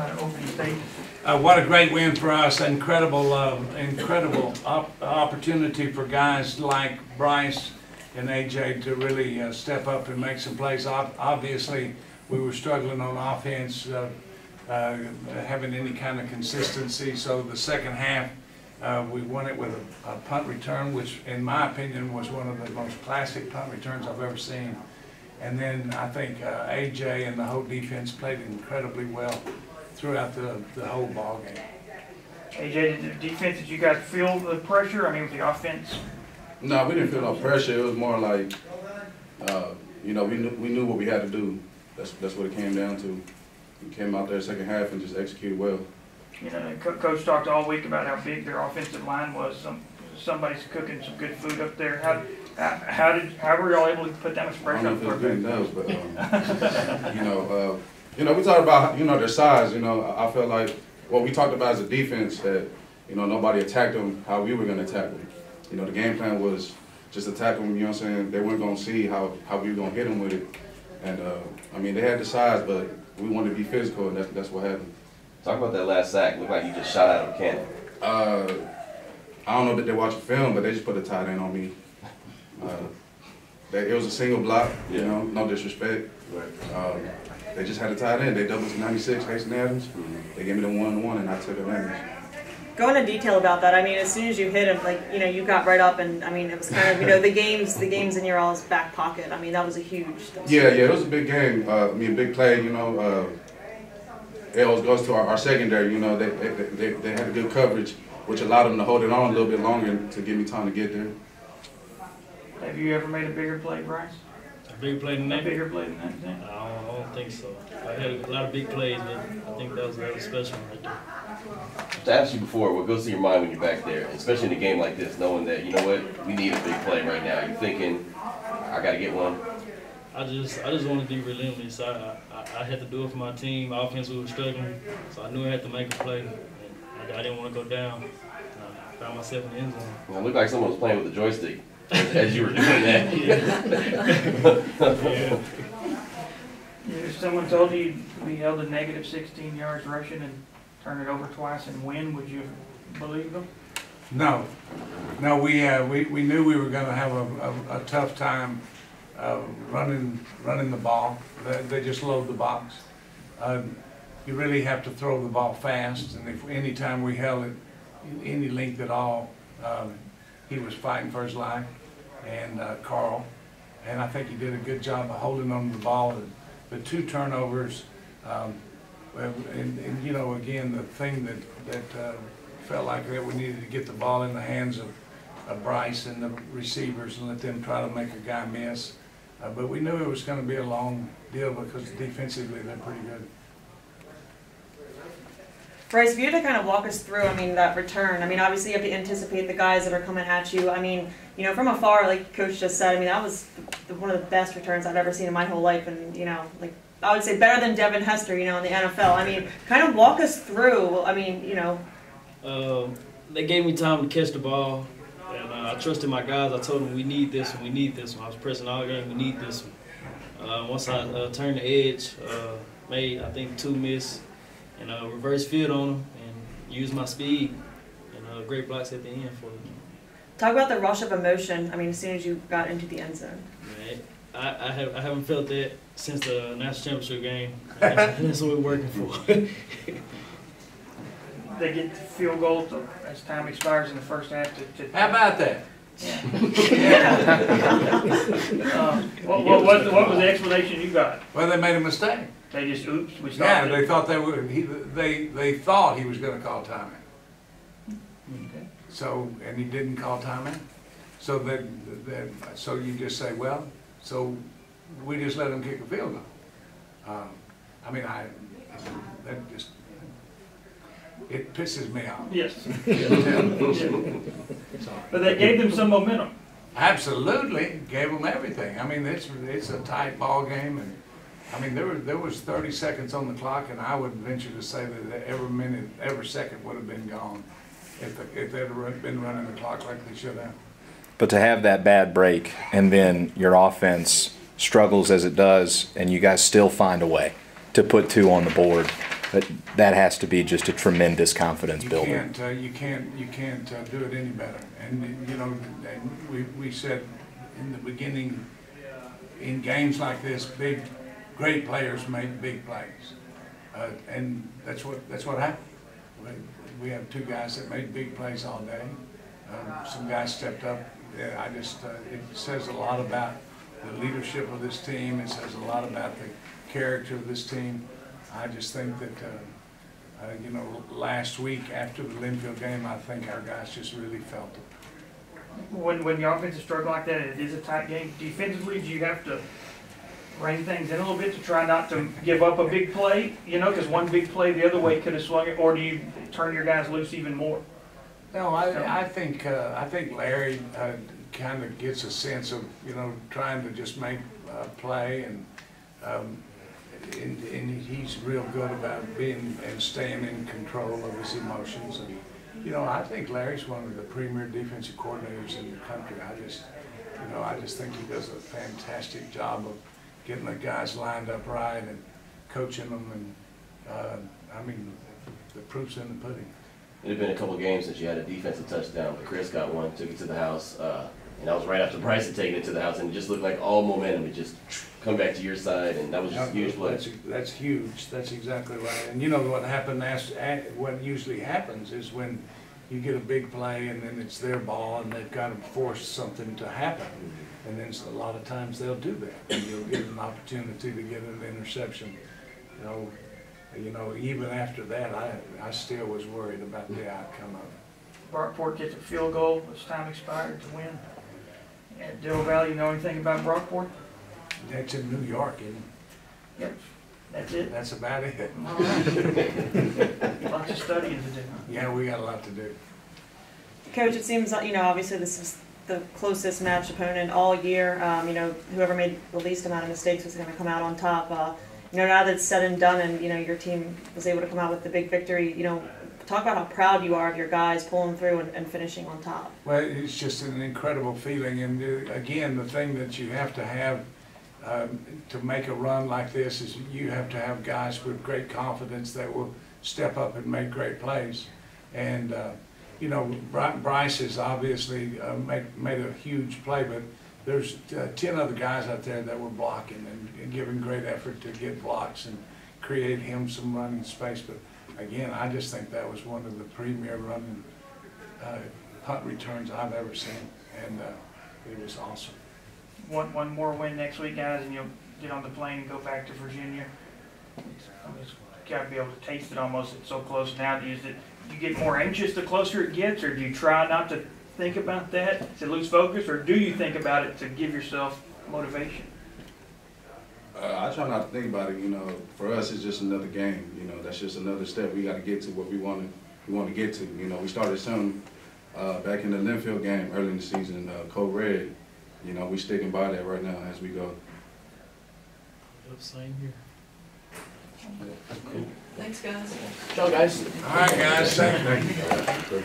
about an opening statement. What a great win for us! Incredible opportunity for guys like Bryce and AJ to really step up and make some plays. Obviously, we were struggling on offense, having any kind of consistency. So the second half, we won it with a punt return, which, in my opinion, was one of the most classic punt returns I've ever seen. And then I think AJ and the whole defense played incredibly well throughout the whole ball game. AJ, did the defense, did you guys feel the pressure? I mean, with the offense? No, we didn't feel no pressure. It was more like, you know, we knew what we had to do. That's what it came down to. We came out there second half and just executed well. You know, Coach talked all week about how big their offensive line was. Somebody's cooking some good food up there. How were y'all able to put that much pressure on? I don't know if it's good enough, but you know, we talked about their size. You know, I felt like what we talked about as a defense that nobody attacked them how we were going to attack them. You know, the game plan was just attack them. You know what I'm saying? They weren't going to see how we were going to hit them with it. And I mean, they had the size, but we wanted to be physical, and that's what happened. Talk about that last sack. Looked like you just shot out of a cannon. I don't know that they watch the film, but they just put a tight end on me. It was a single block, you know, no disrespect. Right. They just had a tight end. They doubled to 96, Hasten Adams. They gave me the 1-on-1, and I took advantage. Go into detail about that. I mean, as soon as you hit him, like, you got right up, and I mean, it was kind of, the game's in your all's back pocket. I mean, that was a huge. Yeah, it was a big game. I mean, a big play. You know, it always goes to our secondary. You know, they had a good coverage, which allowed them to hold it on a little bit longer to give me time to get there. Have you ever made a bigger play, Bryce? A bigger play than that? A bigger play than that? I don't think so. I had a lot of big plays, but I think that was special right there. To ask you before, what goes through your mind when you're back there, especially in a game like this, knowing that, you know what, we need a big play right now. You're thinking, I got to get one? I just want to be relentless. I had to do it for my team. Offense, we were struggling, so I knew I had to make a play. And I didn't want to go down. I found myself in the end zone. Well, it looked like someone was playing with the joystick as you were doing that. Yeah. If someone told you we held a negative 16 yards rushing and turn it over twice and win, would you believe them? No, we knew we were going to have a tough time running the ball. They just load the box. You really have to throw the ball fast, and if any time we held it any length at all, he was fighting for his life, and Carl, and I think he did a good job of holding on to the ball. The 2 turnovers. And you know, again, the thing that felt like that we needed to get the ball in the hands of Bryce and the receivers and let them try to make a guy miss. But we knew it was going to be a long deal because defensively they're pretty good. Bryce, if you had to kind of walk us through, I mean, that return, I mean, obviously you have to anticipate the guys that are coming at you. I mean, from afar, like Coach just said, I mean, that was one of the best returns I've ever seen in my whole life, and, like, I would say better than Devin Hester, in the NFL. I mean, kind of walk us through, I mean, They gave me time to catch the ball, and I trusted my guys. I told them we need this one, we need this one. I was pressing all game, we need this one. Once I turned the edge, made, I think, 2 miss, and reverse field on them, and used my speed, and great blocks at the end for them. Talk about the rush of emotion, I mean, as soon as you got into the end zone. Right. I haven't felt that since the national championship game. That's what we're working for. They get the field goal as time expires in the first half. How about that? Yeah. What was the explanation you got? Well, they made a mistake. They just oops. We stopped. Yeah, they thought they would. They thought he was going to call timeout. Okay. So, and he didn't call timeout. So so you just say, well, so we just let him kick a field goal. I mean, that just, it pisses me off. Yes. But that gave them some momentum. Absolutely, gave them everything. I mean, it's a tight ball game, and I mean there was 30 seconds on the clock, and I would venture to say that every minute, every second would have been gone if they'd been running the clock like they should have. But to have that bad break, and then your offense struggles as it does, and you guys still find a way to put 2 on the board. But that has to be just a tremendous confidence builder. You can't do it any better. And you know, and we said in the beginning, in games like this, great players make big plays, and that's what happened. We have two guys that made big plays all day. Some guys stepped up. Yeah, it says a lot about the leadership of this team. It says a lot about the character of this team. I just think that, you know, last week after the Linfield game, I think our guys just really felt it. When your offense is struggling like that, and it is a tight game, defensively, do you have to rein things in a little bit to try not to give up a big play? You know, because one big play the other way could have swung it, or do you turn your guys loose even more? No, I think Larry kind of gets a sense of, you know, trying to just make a play, and he's real good about being and staying in control of his emotions. And you know, I think Larry's one of the premier defensive coordinators in the country. I just think he does a fantastic job of getting the guys lined up right and coaching them. And I mean, the proof's in the pudding. It had been a couple games since you had a defensive touchdown, but Chris got one, took it to the house, and that was right after Bryce had taken it to the house, and it just looked like all momentum had just come back to your side, and that was just a huge play. That's huge. That's exactly right. And you know what happened? What usually happens is when you get a big play, and then it's their ball, and they've got to force something to happen, and then a lot of times they'll do that, and you'll get an opportunity to get an interception. You know, even after that, I still was worried about the outcome of it. Brockport gets a field goal, it's time expired to win. At Dill Valley, you know anything about Brockport? That's in New York, isn't it? Yep, that's it. That's about it. All right. Lots of studying to do. Yeah, we got a lot to do. Coach, it seems like, you know, obviously this is the closest match opponent all year. You know, whoever made the least amount of mistakes was going to come out on top. You know, now that it's said and done and, you know, your team was able to come out with the big victory, you know, talk about how proud you are of your guys pulling through and finishing on top. Well, it's just an incredible feeling. And again, the thing that you have to have to make a run like this is you have to have guys with great confidence that will step up and make great plays. And, you know, Bryce has obviously made a huge play, but there's 10 other guys out there that were blocking and giving great effort to get blocks and create him some running space. But again, I just think that was one of the premier running punt returns I've ever seen, and it was awesome. One more win next week, guys, and you'll get on the plane and go back to Virginia. It's got to be able to taste it almost. It's so close now. Do you get more anxious the closer it gets, or do you try not to think about that to lose focus, or do you think about it to give yourself motivation? I try not to think about it. You know, for us, it's just another game. You know, that's just another step. We got to get to what we want to get to. You know, we started something back in the Linfield game early in the season, Code Red. You know, we sticking by that right now as we go. Same here. Thanks, guys. Ciao, guys. All right, guys. Thank you.